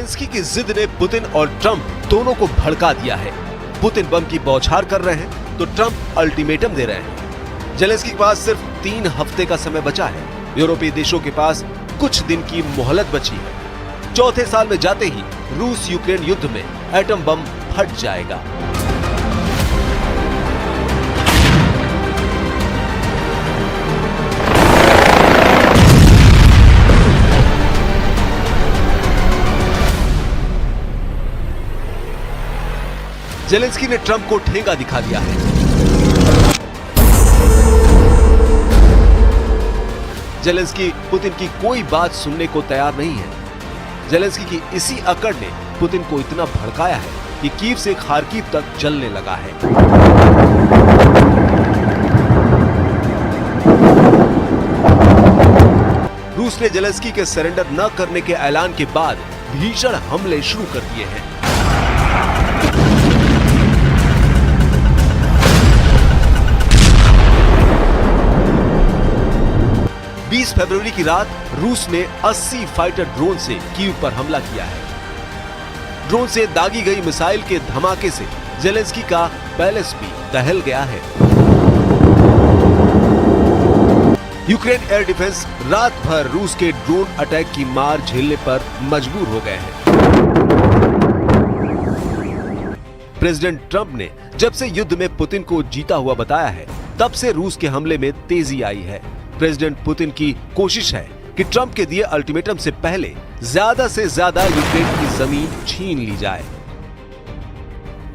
Zelensky की जिद ने पुतिन और ट्रंप दोनों को भड़का दिया है। पुतिन बम की बौछार कर रहे हैं तो ट्रंप अल्टीमेटम दे रहे हैं। जेलेंस्की के पास सिर्फ 3 हफ्ते का समय बचा है। यूरोपीय देशों के पास कुछ दिन की मोहलत बची है। चौथे साल में जाते ही रूस यूक्रेन युद्ध में एटम बम फट जाएगा। जेलेंस्की ने ट्रंप को ठेंगा दिखा दिया है। जेलेंस्की पुतिन की कोई बात सुनने को तैयार नहीं है। जेलेंस्की की इसी अकड़ ने पुतिन को इतना भड़काया है कि कीव से खार्किव तक जलने लगा है। रूस ने जेलेंस्की के सरेंडर न करने के ऐलान के बाद भीषण हमले शुरू कर दिए हैं। फरवरी की रात रूस ने 80 फाइटर ड्रोन से कीव पर हमला किया है। ड्रोन से दागी गई मिसाइल के धमाके से जेलेंस्की का पैलेस भी दहल गया है। यूक्रेन एयर डिफेंस रात भर रूस के ड्रोन अटैक की मार झेलने पर मजबूर हो गए हैं। प्रेसिडेंट ट्रंप ने जब से युद्ध में पुतिन को जीता हुआ बताया है, तब से रूस के हमले में तेजी आई है। प्रेसिडेंट पुतिन की कोशिश है कि ट्रंप के दिए अल्टीमेटम से पहले ज्यादा से ज्यादा यूक्रेन की जमीन छीन ली जाए।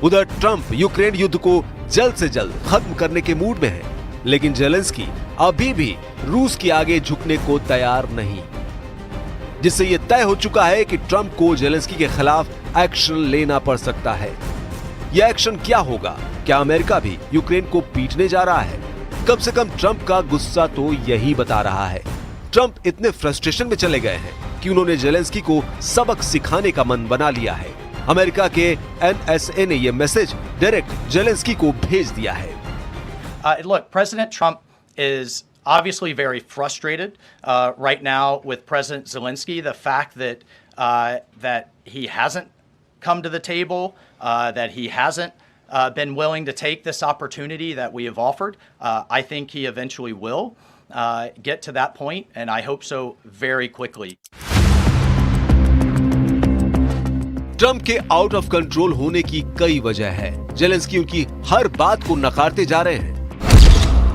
उधर ट्रंप यूक्रेन युद्ध को जल्द से जल्द खत्म करने के मूड में है, लेकिन जेलेंस्की अभी भी रूस के आगे झुकने को तैयार नहीं, जिससे यह तय हो चुका है कि ट्रंप को जेलेंस्की के खिलाफ एक्शन लेना पड़ सकता है। यह एक्शन क्या होगा? क्या अमेरिका भी यूक्रेन को पीटने जा रहा है? कम से कम ट्रंप का गुस्सा तो यही बता रहा है। ट्रंप इतने फ्रस्ट्रेशन में चले गए हैं कि उन्होंने जेलेंस्की को सबक सिखाने का मन बना लिया है। अमेरिका के NSA ने यह मैसेज डायरेक्ट जेलेंस्की को भेज दिया है। Look, President Trump is obviously very frustrated right now with President Zelensky. The fact that he hasn't come to the table, that he hasn't been willing to take this opportunity that we have offered. I think he eventually will get to that point, and I hope so very quickly. Trump के out of control होने की कई वजह है। Zelensky उनकी हर बात को नकारते जा रहे हैं।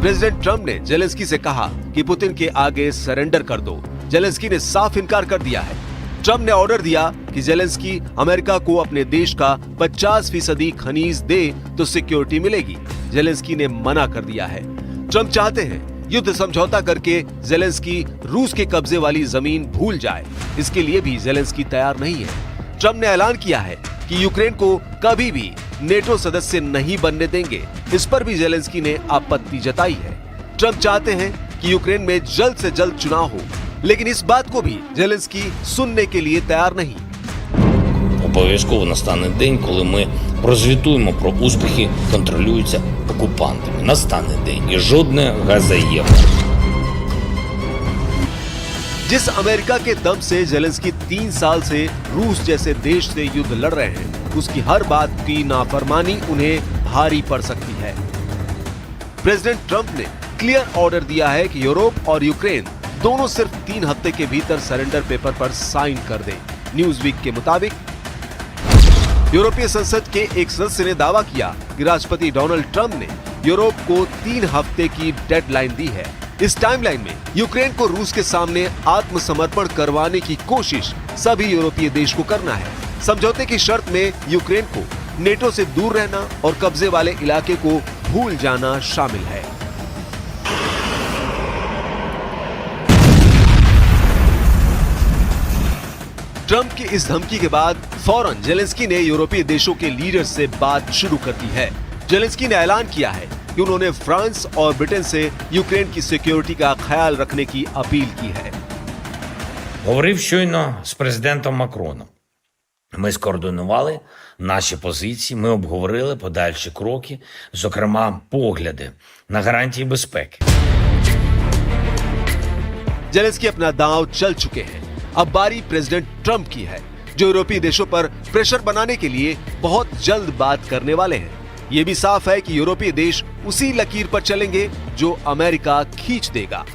प्रेसिडेंट ट्रंप ने जेलेंस्की से कहा कि पुतिन के आगे सरेंडर कर दो। जेलेंस्की ने साफ इनकार कर दिया है। ट्रंप ने ऑर्डर दिया कि जेलेंस्की अमेरिका को अपने देश का 50% खनीज दे तो सिक्योरिटी मिलेगी। जेलेंस्की ने मना कर दिया है। ट्रंप चाहते हैं युद्ध समझौता करके जेलेंस्की रूस के कब्जे वाली जमीन भूल जाए। इसके लिए भी जेलेंस्की तैयार नहीं है। ट्रंप ने ऐलान किया है कि यूक्रेन को कभी भी नेटो सदस्य नहीं बनने देंगे। इस पर भी जेलेंस्की ने आपत्ति जताई है। ट्रंप चाहते हैं कि यूक्रेन में जल्द से जल्द चुनाव हो, लेकिन इस बात को भी जेलेंस्की सुनने के लिए तैयार नहीं। Обов'язково настане день, коли ми прозвітуємо про успіхи, контролюються окупантами. Настане день і жодне газоєвне. जिस अमेरिका के दम से जेलेंस्की 3 साल से रूस जैसे देश से युद्ध लड़ रहे हैं, उसकी हर बात की नाफरमानी उन्हें भारी पड़ सकती है। प्रेसिडेंट ट्रंप ने क्लियर ऑर्डर दिया है कि यूरोप और यूक्रेन दोनों सिर्फ 3 हफ्ते के भीतर सरेंडर पेपर पर साइन कर दें। न्यूज़वीक के मुताबिक यूरोपीय संसद के एक सदस्य ने दावा किया कि राष्ट्रपति डोनाल्ड ट्रंप ने यूरोप को 3 हफ्ते की डेडलाइन दी है। इस टाइमलाइन में यूक्रेन को रूस के सामने आत्मसमर्पण करवाने की कोशिश सभी यूरोपीय देश को करना है। समझौते की शर्त में यूक्रेन को नेटो से दूर रहना और कब्जे वाले इलाके को भूल जाना शामिल है। ट्रंप की इस धमकी के बाद फौरन जेलेंस्की ने यूरोपीय देशों के लीडर से बात शुरू कर दी है। जेलेंस्की ने ऐलान किया है कि उन्होंने फ्रांस और ब्रिटेन से यूक्रेन की सिक्योरिटी का ख्याल रखने की अपील की है। Говорив щойно з президентом Макроном. Ми скоординували наші позиції, ми обговорили подальші кроки, зокрема погляди на гарантії безпеки. जेलेंस्की अपना दांव चल चुके हैं। अब बारी प्रेसिडेंट ट्रंप की है। जो यूरोपीय देशों पर प्रेशर बनाने के लिए बहुत जल्द बात करने वाले हैं। ये भी साफ है कि यूरोपीय देश उसी लकीर पर चलेंगे जो अमेरिका खींच देगा।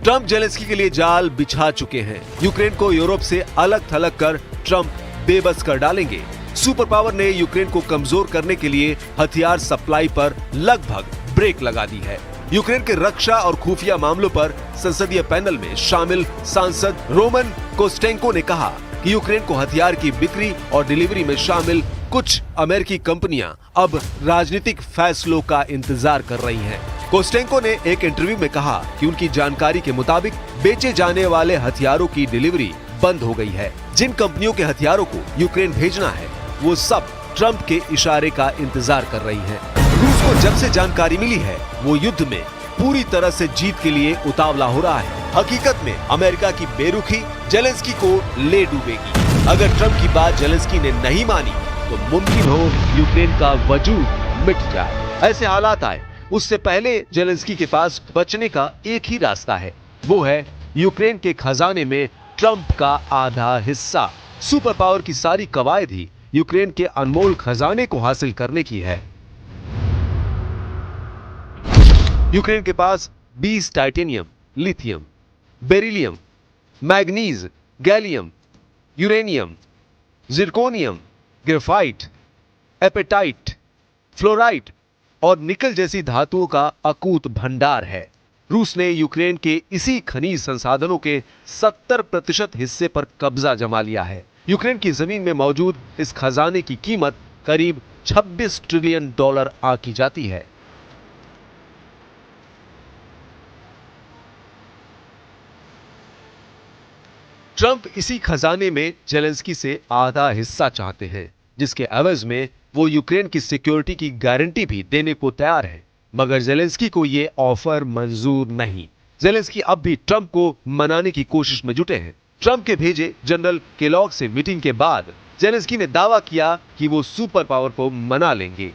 ट्रंप जेलेंस्की के लिए जाल बिछा चुके हैं। यूक्रेन को यूरोप से अलग थलग कर ट्रंप बेबस कर डालेंगे। सुपर पावर ने यूक्रेन को कमजोर करने के लिए हथियार सप्लाई पर लगभग ब्रेक लगा दी है। यूक्रेन के रक्षा और खुफिया मामलों पर संसदीय पैनल में शामिल सांसद रोमन कोस्टेंको ने कहा कि यूक्रेन को हथियार की बिक्री और डिलीवरी में शामिल कुछ अमेरिकी कंपनियां अब राजनीतिक फैसलों का इंतजार कर रही हैं। कोस्टेंको ने एक इंटरव्यू में कहा कि उनकी जानकारी के मुताबिक बेचे जाने वाले हथियारों की डिलीवरी बंद हो गई है। जिन कंपनियों के हथियारों को यूक्रेन भेजना है वो सब ट्रंप के इशारे का इंतजार कर रही हैं। रूस को जब से जानकारी मिली है वो युद्ध में पूरी तरह से जीत के लिए उतावला हो रहा है। हकीकत में अमेरिका की बेरुखी जेलेंस्की को ले डूबेगी। अगर ट्रंप की बात जेलेंस्की ने नहीं मानी तो मुमकिन हो यूक्रेन का वजूद मिट जाए। ऐसे हालात आए उससे पहले जेलेंस्की के पास बचने का एक ही रास्ता है, वो है यूक्रेन के खजाने में ट्रंप का आधा हिस्सा। सुपर पावर की सारी कवायद ही यूक्रेन के अनमोल खजाने को हासिल करने की है। यूक्रेन के पास 20 titanium, lithium, beryllium, manganese, gallium, uranium, zirconium, graphite, apatite, fluorite और निकल जैसी धातुओं का अकूत भंडार है। रूस ने यूक्रेन के इसी खनिज संसाधनों के 70% हिस्से पर कब्जा जमा लिया है। यूक्रेन की जमीन में मौजूद इस खजाने की कीमत करीब $26 ट्रिलियन आंकी जाती है। ट्रंप इसी खजाने में जेलेंस्की से आधा हिस्सा चाहते हैं, जिसके एवज में वो यूक्रेन की सिक्योरिटी की गारंटी भी देने को तैयार है। मगर जेलेंस्की को ये ऑफर मंजूर नहीं। जेलेंस्की अब भी ट्रंप को मनाने की कोशिश में जुटे हैं। ट्रंप के भेजे जनरल केलॉग से मीटिंग के बाद जेलेंस्की ने दावा किया कि वो सुपर पावर को मना लेंगे।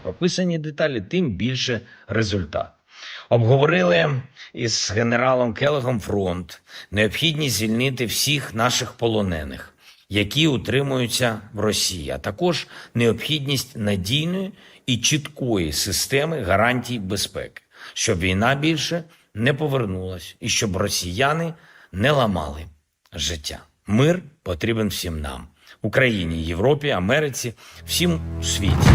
Прописані деталі, тим більше результат. Обговорили із генералом Келлогом фронт, необхідність звільнити всіх наших полонених, які утримуються в Росії, а також необхідність надійної і чіткої системи гарантій безпеки, щоб війна більше не повернулась і щоб росіяни не ламали життя. Мир потрібен всім нам – Україні, Європі, Америці, всім у світі.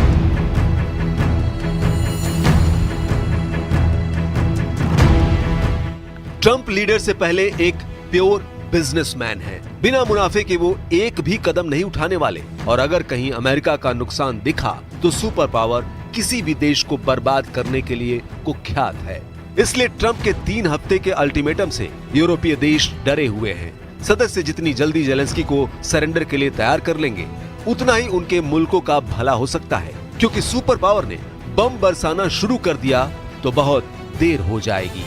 ट्रंप लीडर से पहले एक प्योर बिजनेसमैन है। बिना मुनाफे के वो एक भी कदम नहीं उठाने वाले और अगर कहीं अमेरिका का नुकसान दिखा तो सुपर पावर किसी भी देश को बर्बाद करने के लिए कुख्यात है। इसलिए ट्रंप के 3 हफ्ते के अल्टीमेटम से यूरोपीय देश डरे हुए हैं। सदस्य जितनी जल्दी जेलेंस्की को सरेंडर के लिए तैयार कर लेंगे उतना ही उनके मुल्कों का भला हो सकता है, क्योंकि सुपर पावर ने बम बरसाना शुरू कर दिया तो बहुत देर हो जाएगी।